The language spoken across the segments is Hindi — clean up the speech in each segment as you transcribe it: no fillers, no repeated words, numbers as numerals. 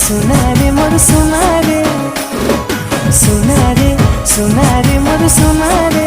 सुना रे मोर सुना रे, सुना रे सुना रे मोर सुना रे।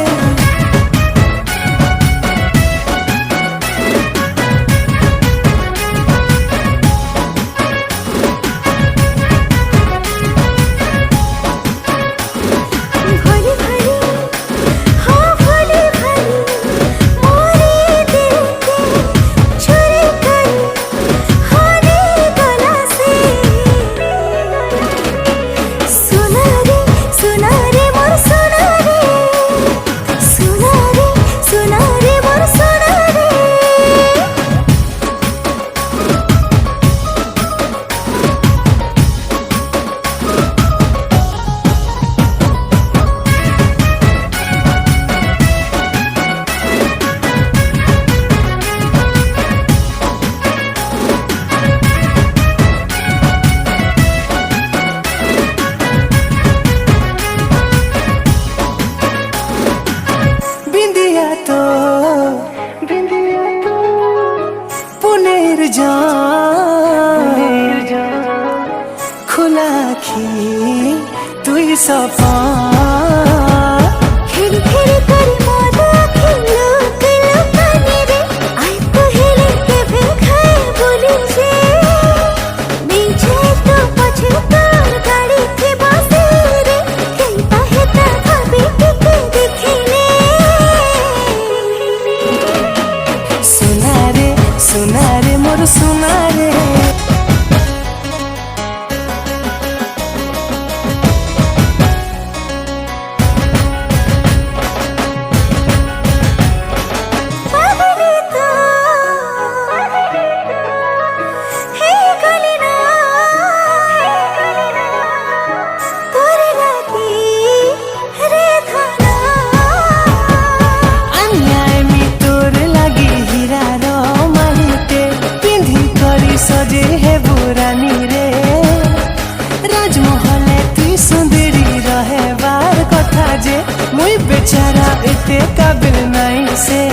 खुला आखी तुई सफा खेल खेल कर मोदा खेलो खेलो पानी रे आई पहले के फिर खाए बोली से नीचे तो पछे तोर गाड़ी के बासे रे कहीं पाहे ता भाभी के देखले सुना रे मोर सुना रे। सजे है बुरानी रे राजमहले तुई सुंदरी रहे बार कथा जे मुई बेचारा एते काबिल नहीं से।